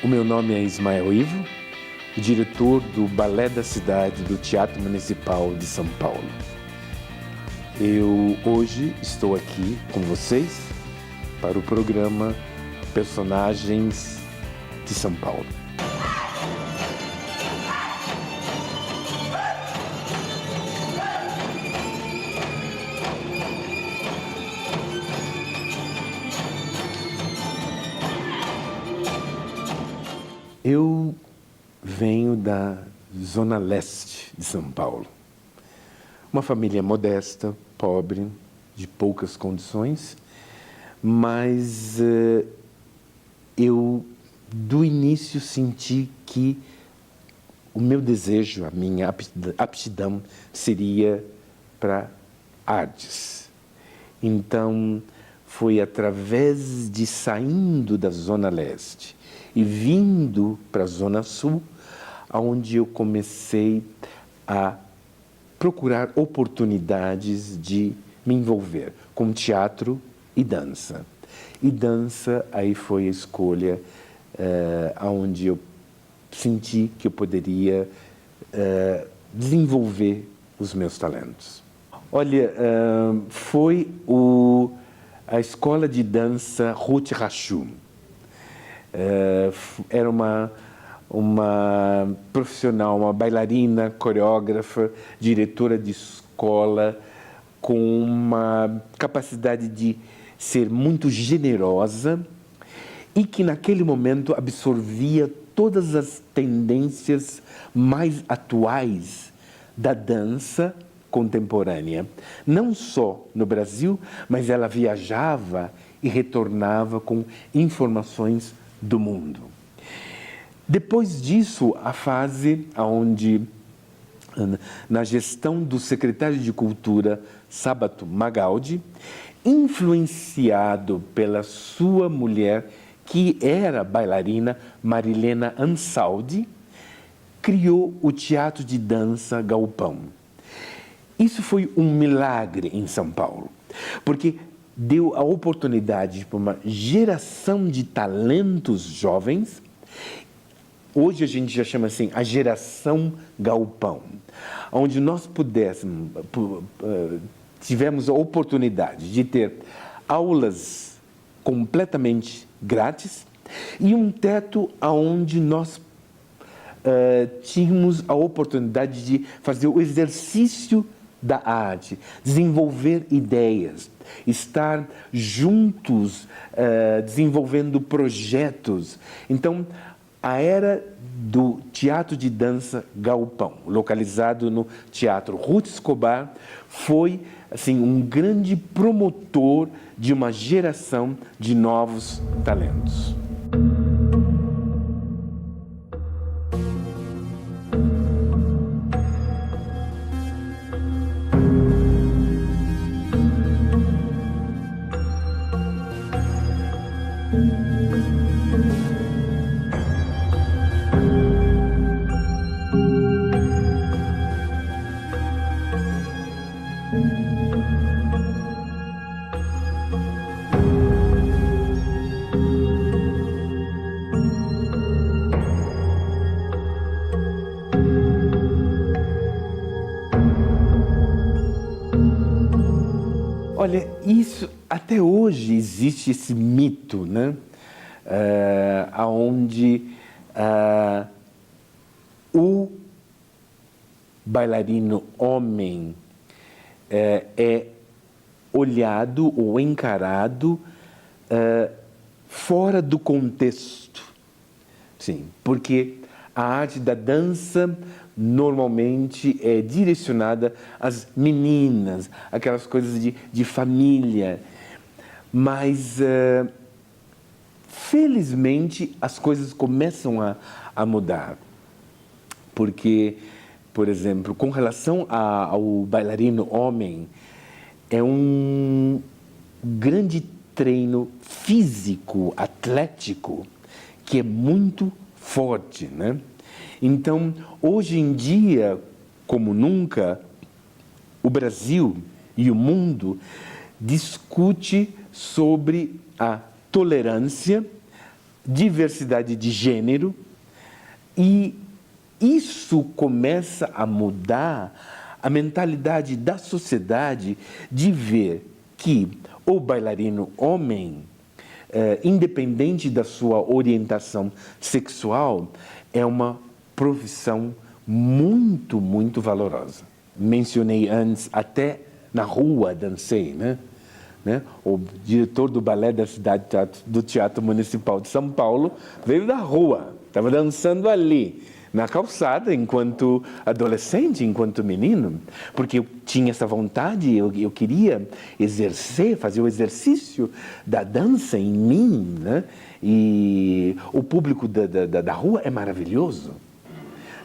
O meu nome é Ismael Ivo, diretor do Balé da Cidade do Teatro Municipal de São Paulo. Eu hoje estou aqui com vocês para o programa Personagens de São Paulo. Eu venho da Zona Leste de São Paulo. Uma família modesta, pobre, de poucas condições, mas eu, do início, senti que o meu desejo, a minha aptidão seria para artes. Então, foi através de saindo da Zona Leste e vindo para a Zona Sul, onde eu comecei a procurar oportunidades de me envolver com teatro e dança. E dança, aí foi a escolha onde eu senti que eu poderia desenvolver os meus talentos. Olha, foi a escola de dança Ruth Rachou. Era uma profissional, uma bailarina, coreógrafa, diretora de escola, com uma capacidade de ser muito generosa e que naquele momento absorvia todas as tendências mais atuais da dança contemporânea. Não só no Brasil, mas ela viajava e retornava com informações do mundo. Depois disso, a fase onde, na gestão do secretário de Cultura, Sábato Magaldi, influenciado pela sua mulher, que era bailarina, Marilena Ansaldi, criou o Teatro de Dança Galpão. Isso foi um milagre em São Paulo, porque deu a oportunidade para uma geração de talentos jovens. Hoje a gente já chama assim a geração Galpão, onde nós tivemos a oportunidade de ter aulas completamente grátis e um teto onde nós tínhamos a oportunidade de fazer o exercício da arte, desenvolver ideias, estar juntos, desenvolvendo projetos. Então, a era do Teatro de Dança Galpão, localizado no Teatro Ruth Escobar, foi assim, um grande promotor de uma geração de novos talentos. Olha, isso, até hoje existe esse mito, né? Onde o bailarino homem é olhado ou encarado fora do contexto. Sim, porque a arte da dança normalmente é direcionada às meninas, aquelas coisas de família. Mas, felizmente, as coisas começam a mudar. Porque, por exemplo, com relação ao bailarino homem, é um grande treino físico, atlético, que é muito forte, né? Então, hoje em dia, como nunca, o Brasil e o mundo discute sobre a tolerância diversidade de gênero, e isso começa a mudar a mentalidade da sociedade de ver que o bailarino homem, independente da sua orientação sexual, é uma profissão muito, muito valorosa. Mencionei antes, até na rua dancei, né? O diretor do balé da cidade do Teatro Municipal de São Paulo veio da rua, estava dançando ali, na calçada, enquanto adolescente, enquanto menino, porque eu tinha essa vontade, eu queria exercer, fazer o exercício da dança em mim, né? E o público da rua é maravilhoso.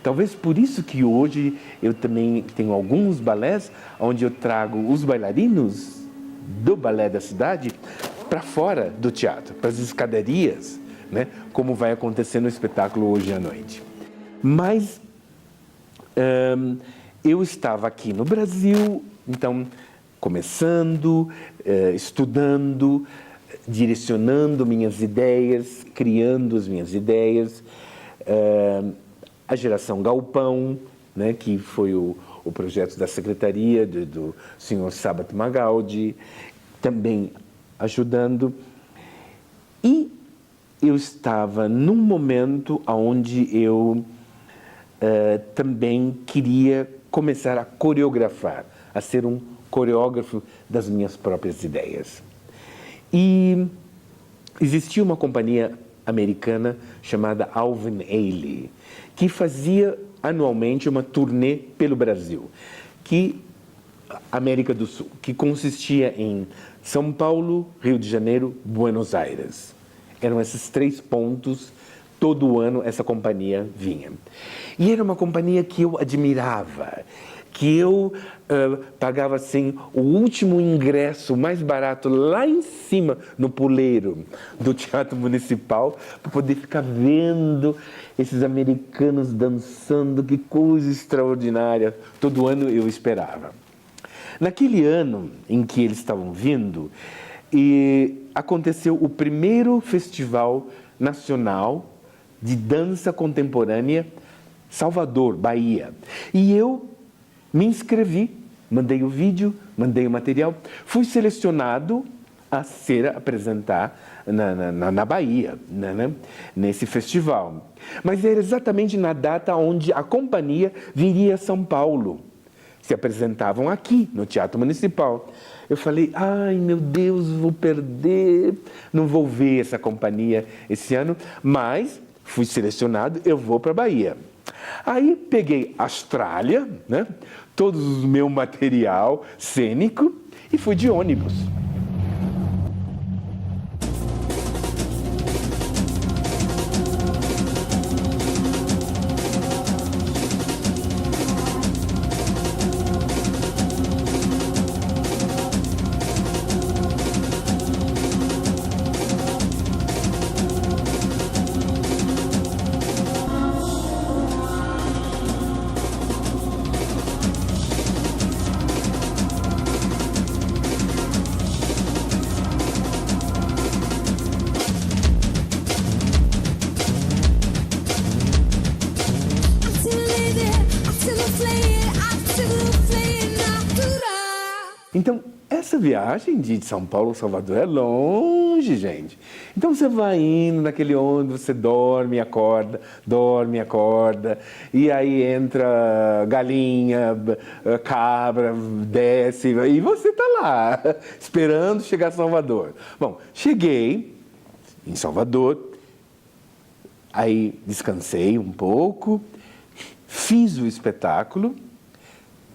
Talvez por isso que hoje eu também tenho alguns balés onde eu trago os bailarinos do balé da cidade para fora do teatro, para as escadarias, né? Como vai acontecer no espetáculo hoje à noite. Mas eu estava aqui no Brasil, então começando, estudando, direcionando minhas ideias, criando as minhas ideias. A geração Galpão, né, que foi o projeto da secretaria do senhor Sabat Magaldi, também ajudando. E eu estava num momento onde eu também queria começar a coreografar, a ser um coreógrafo das minhas próprias ideias. E existia uma companhia americana chamada Alvin Ailey, que fazia anualmente uma turnê pelo Brasil, América do Sul, que consistia em São Paulo, Rio de Janeiro, Buenos Aires. Eram esses 3 pontos, todo ano essa companhia vinha. E era uma companhia que eu admirava, que eu pagava assim o último ingresso mais barato lá em cima, no puleiro do Teatro Municipal, para poder ficar vendo esses americanos dançando, que coisa extraordinária. Todo ano eu esperava. Naquele ano em que eles estavam vindo, aconteceu o primeiro Festival Nacional de Dança Contemporânea, Salvador, Bahia. E eu me inscrevi, mandei o vídeo, mandei o material, fui selecionado a apresentar na Bahia, né, nesse festival. Mas era exatamente na data onde a companhia viria a São Paulo. Se apresentavam aqui, no Teatro Municipal. Eu falei, ai meu Deus, vou perder, não vou ver essa companhia esse ano, mas fui selecionado, eu vou para a Bahia. Aí peguei Austrália, né, todo o meu material cênico e fui de ônibus. Então, essa viagem de São Paulo a Salvador é longe, gente. Então, você vai indo naquele ônibus, você dorme, acorda, e aí entra galinha, cabra, desce, e você está lá, esperando chegar a Salvador. Bom, cheguei em Salvador, aí descansei um pouco, fiz o espetáculo,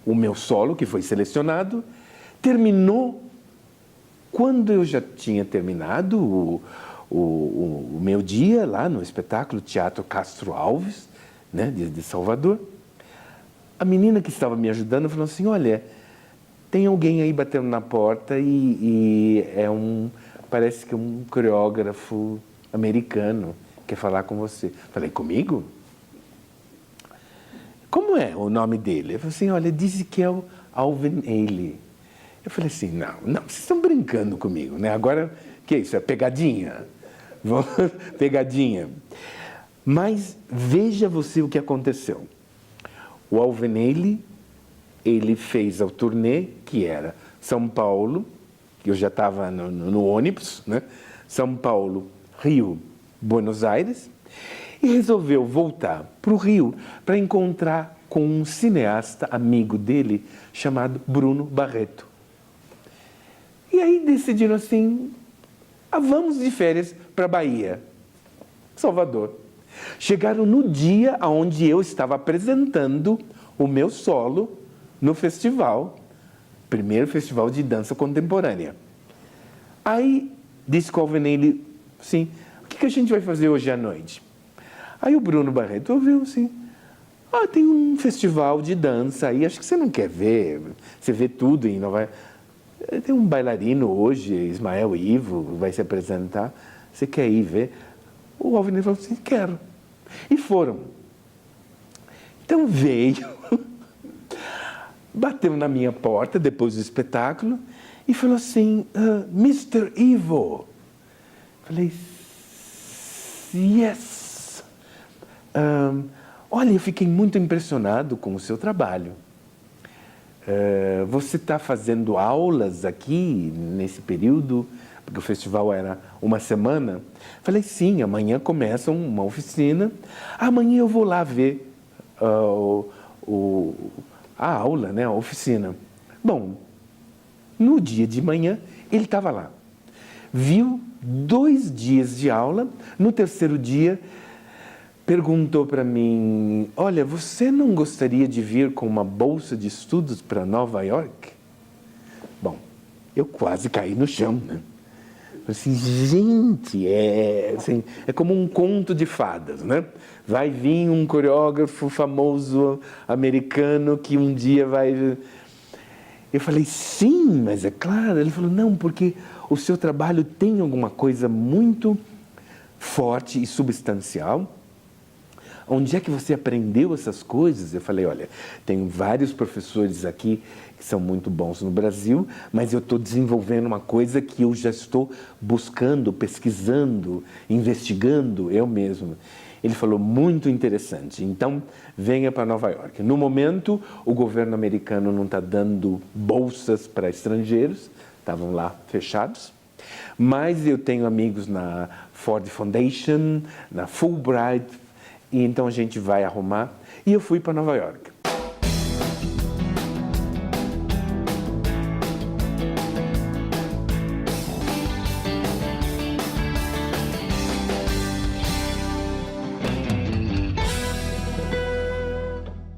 o meu solo, que foi selecionado, terminou. Quando eu já tinha terminado o meu dia lá no espetáculo Teatro Castro Alves, né, de Salvador, a menina que estava me ajudando falou assim, olha, tem alguém aí batendo na porta e parece que é um coreógrafo americano, quer falar com você. Falei, comigo? Como é o nome dele? Eu falei assim, olha, disse que é o Alvin Ailey. Eu falei assim, não, vocês estão brincando comigo, né? Agora, que é isso? É pegadinha? Pegadinha. Mas veja você o que aconteceu. O Alveneli, ele fez a turnê, que era São Paulo, que eu já estava no ônibus, né? São Paulo, Rio, Buenos Aires, e resolveu voltar para o Rio para encontrar com um cineasta amigo dele chamado Bruno Barreto. E aí decidiram assim, vamos de férias para a Bahia, Salvador. Chegaram no dia onde eu estava apresentando o meu solo no festival, primeiro festival de dança contemporânea. Aí disse com o Alveneli assim, o que a gente vai fazer hoje à noite? Aí o Bruno Barreto ouviu assim, tem um festival de dança aí, acho que você não quer ver, você vê tudo e não vai... Tem um bailarino hoje, Ismael Ivo, vai se apresentar, você quer ir ver? O Alveneli falou assim, quero. E foram. Então veio, bateu na minha porta depois do espetáculo e falou assim, Mr. Ivo. Falei, yes. Olha, eu fiquei muito impressionado com o seu trabalho. Você está fazendo aulas aqui nesse período? Porque o festival era uma semana. Falei, sim, amanhã começa uma oficina. Amanhã eu vou lá ver a aula, né, a oficina. Bom, no dia de manhã, ele estava lá. Viu 2 dias de aula. No terceiro dia, perguntou para mim, olha, você não gostaria de vir com uma bolsa de estudos para Nova York? Bom, eu quase caí no chão, né? Assim, gente, assim, é como um conto de fadas, né? Vai vir um coreógrafo famoso americano que um dia vai... Eu falei, sim, mas é claro. Ele falou, não, porque o seu trabalho tem alguma coisa muito forte e substancial. Onde é que você aprendeu essas coisas? Eu falei, olha, tem vários professores aqui que são muito bons no Brasil, mas eu estou desenvolvendo uma coisa que eu já estou buscando, pesquisando, investigando eu mesmo. Ele falou, muito interessante, então venha para Nova York. No momento, o governo americano não está dando bolsas para estrangeiros, estavam lá fechados, mas eu tenho amigos na Ford Foundation, na Fulbright, e então a gente vai arrumar. E eu fui para Nova York.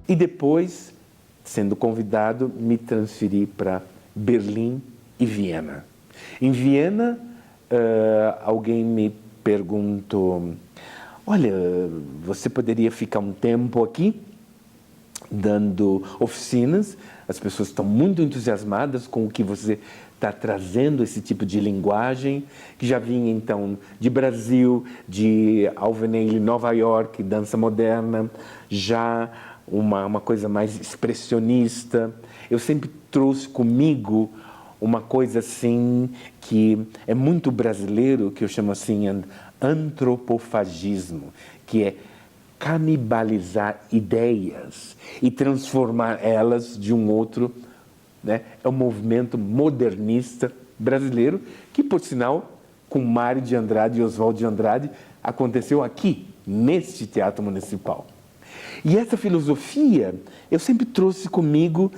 E depois, sendo convidado, me transferi para Berlim e Viena. Em Viena, alguém me perguntou, olha, você poderia ficar um tempo aqui, dando oficinas? As pessoas estão muito entusiasmadas com o que você está trazendo, esse tipo de linguagem, que já vinha, então, de Brasil, de Alveneli, Nova York, dança moderna, já uma coisa mais expressionista. Eu sempre trouxe comigo uma coisa assim que é muito brasileiro, que eu chamo assim antropofagismo, que é canibalizar ideias e transformar elas de um outro, né? É um movimento modernista brasileiro que, por sinal, com Mário de Andrade e Oswaldo de Andrade, aconteceu aqui, neste Teatro Municipal. E essa filosofia eu sempre trouxe comigo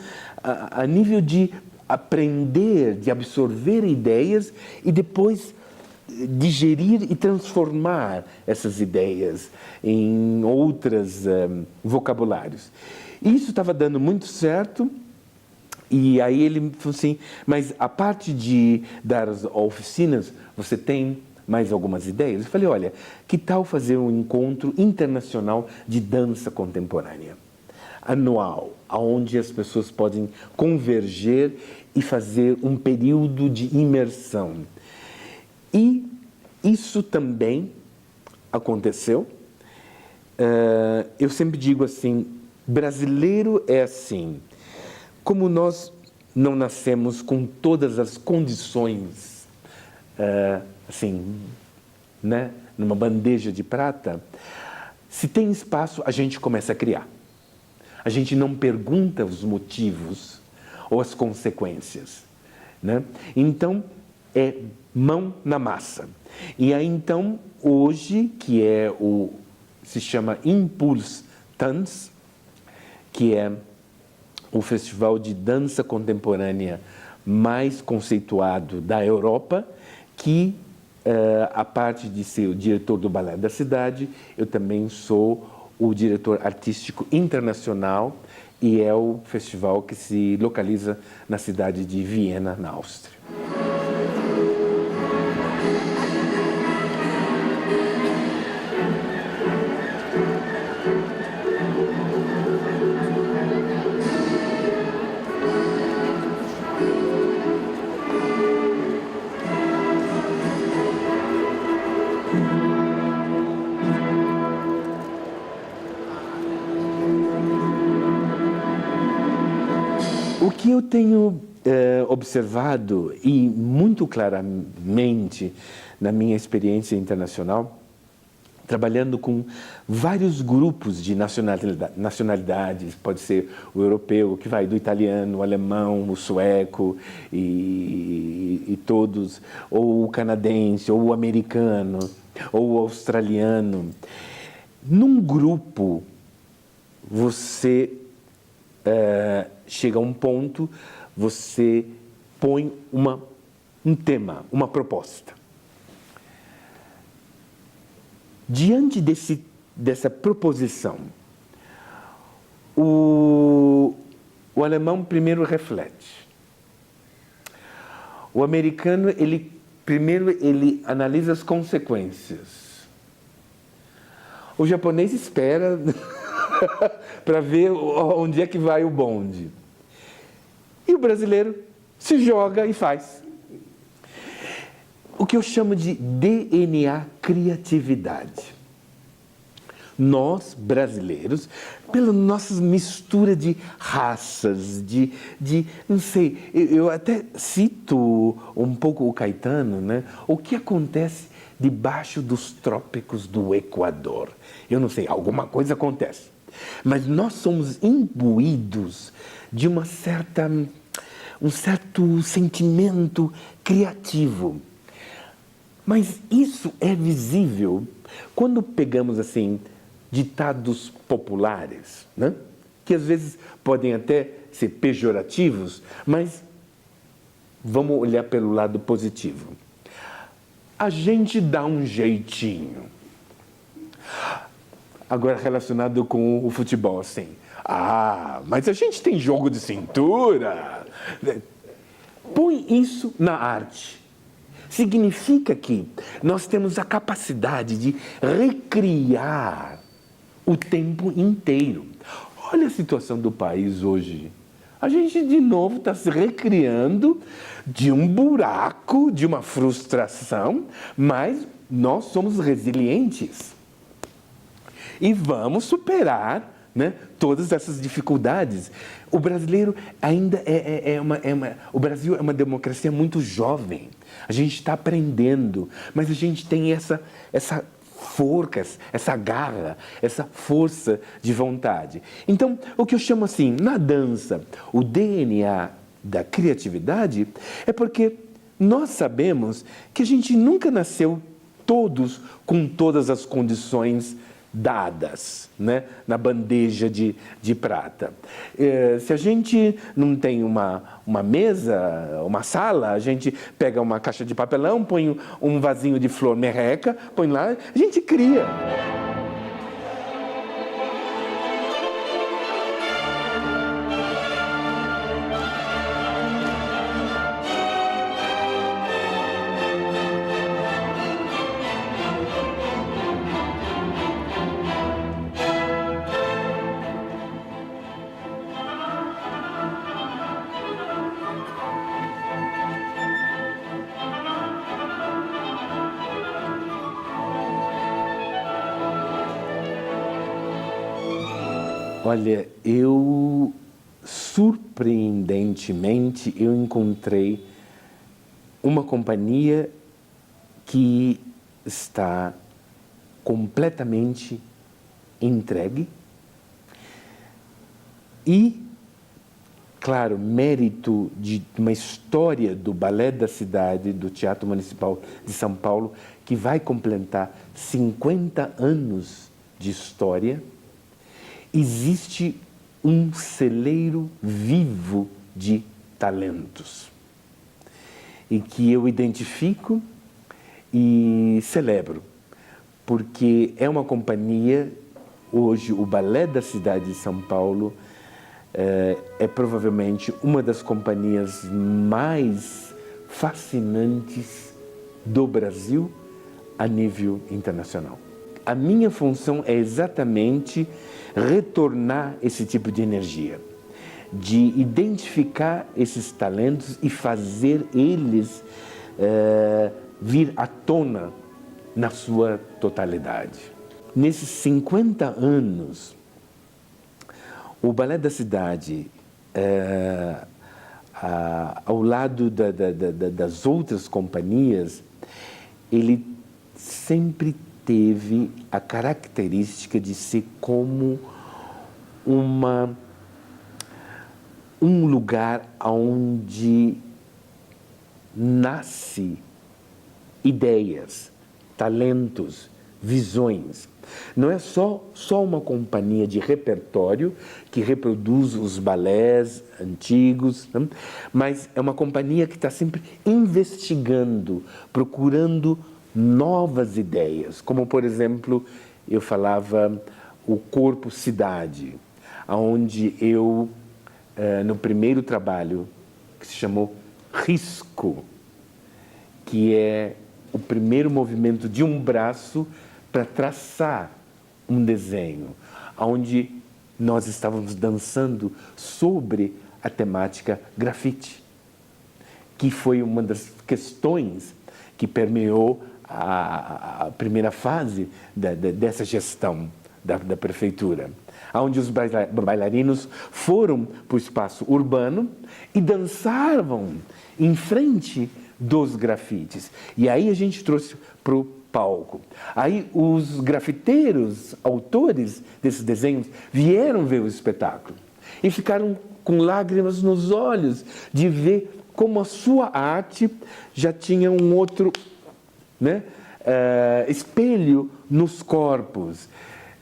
a nível de aprender, de absorver ideias e depois digerir e transformar essas ideias em outros vocabulários. Isso estava dando muito certo, e aí ele falou assim, mas a parte de dar as oficinas, você tem mais algumas ideias? Eu falei, olha, que tal fazer um encontro internacional de dança contemporânea, anual, onde as pessoas podem converger e fazer um período de imersão. E isso também aconteceu. Eu sempre digo assim, brasileiro é assim, como nós não nascemos com todas as condições assim, né, numa bandeja de prata, se tem espaço, a gente começa a criar. A gente não pergunta os motivos ou as consequências, né? Então, é mão na massa. E aí, então, hoje, que se chama Impuls Tanz, que é o festival de dança contemporânea mais conceituado da Europa, que, a parte de ser o diretor do balé da cidade, eu também sou o diretor artístico internacional, e é o festival que se localiza na cidade de Viena, na Áustria. O que eu tenho observado, e muito claramente na minha experiência internacional, trabalhando com vários grupos de nacionalidades, pode ser o europeu, que vai do italiano, o alemão, o sueco e todos, ou o canadense, ou o americano, ou o australiano. Num grupo, você chega a um ponto, você põe um tema, uma proposta. Diante dessa proposição, o alemão primeiro reflete. O americano, primeiro ele analisa as consequências. O japonês espera para ver onde é que vai o bonde. E o brasileiro se joga e faz. O que eu chamo de DNA criatividade. Nós, brasileiros, pela nossa mistura de raças, não sei, eu até cito um pouco o Caetano, né? O que acontece debaixo dos trópicos do Equador? Eu não sei, alguma coisa acontece. Mas nós somos imbuídos de um certo sentimento criativo. Mas isso é visível quando pegamos, assim, ditados populares, né? Que às vezes podem até ser pejorativos, mas vamos olhar pelo lado positivo. A gente dá um jeitinho. Agora, relacionado com o futebol, assim. Mas a gente tem jogo de cintura. Põe isso na arte. Significa que nós temos a capacidade de recriar o tempo inteiro. Olha a situação do país hoje. A gente, de novo, está se recriando de um buraco, de uma frustração, mas nós somos resilientes. E vamos superar, né, todas essas dificuldades. O brasileiro ainda o Brasil é uma democracia muito jovem. A gente está aprendendo, mas a gente tem essa forca, essa garra, essa força de vontade. Então, o que eu chamo assim, na dança, o DNA da criatividade, é porque nós sabemos que a gente nunca nasceu todos com todas as condições dadas, né, na bandeja de prata. Se a gente não tem uma mesa, uma sala, a gente pega uma caixa de papelão, põe um vasinho de flor merreca, põe lá, a gente cria. Olha, surpreendentemente, eu encontrei uma companhia que está completamente entregue e, claro, mérito de uma história do Balé da Cidade, do Teatro Municipal de São Paulo, que vai completar 50 anos de história, existe um celeiro vivo de talentos e que eu identifico e celebro, porque é uma companhia, hoje o Balé da Cidade de São Paulo é provavelmente uma das companhias mais fascinantes do Brasil a nível internacional. A minha função é exatamente retornar esse tipo de energia, de identificar esses talentos e fazer eles vir à tona na sua totalidade. Nesses 50 anos, o Balé da Cidade, ao lado das outras companhias, ele sempre teve a característica de ser como um lugar onde nasce ideias, talentos, visões. Não é só uma companhia de repertório que reproduz os balés antigos, né? Mas é uma companhia que está sempre investigando, procurando novas ideias, como, por exemplo, eu falava o Corpo Cidade, onde eu, no primeiro trabalho, que se chamou Risco, que é o primeiro movimento de um braço para traçar um desenho, onde nós estávamos dançando sobre a temática grafite, que foi uma das questões que permeou a primeira fase dessa gestão da prefeitura, onde os bailarinos foram para o espaço urbano e dançavam em frente dos grafites. E aí a gente trouxe para o palco. Aí os grafiteiros, autores desses desenhos, vieram ver o espetáculo e ficaram com lágrimas nos olhos de ver como a sua arte já tinha um outro, né, espelho nos corpos.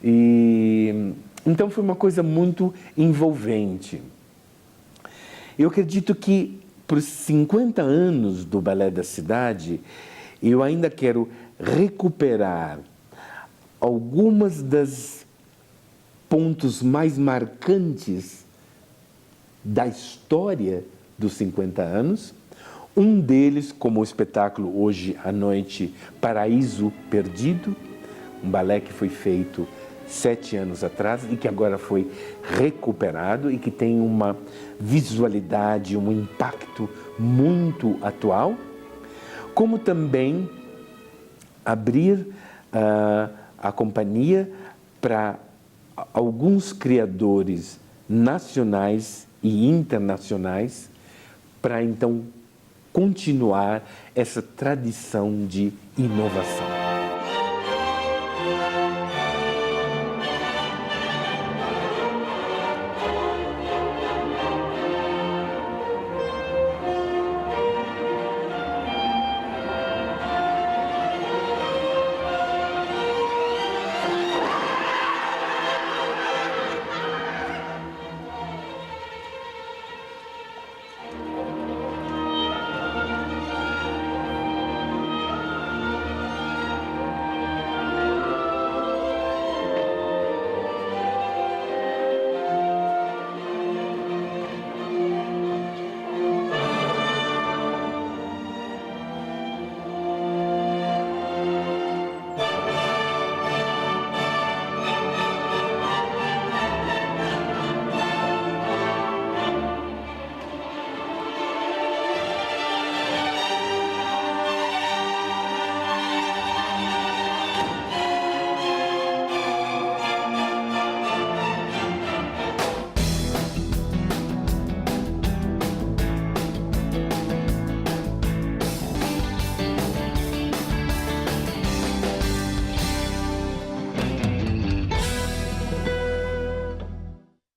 E então foi uma coisa muito envolvente. Eu acredito que para os 50 anos do Balé da Cidade, eu ainda quero recuperar algumas das pontos mais marcantes da história dos 50 anos. Um deles, como o espetáculo hoje à noite, Paraíso Perdido, um balé que foi feito 7 anos atrás e que agora foi recuperado e que tem uma visualidade, um impacto muito atual, como também abrir a companhia para alguns criadores nacionais e internacionais, para então continuar essa tradição de inovação.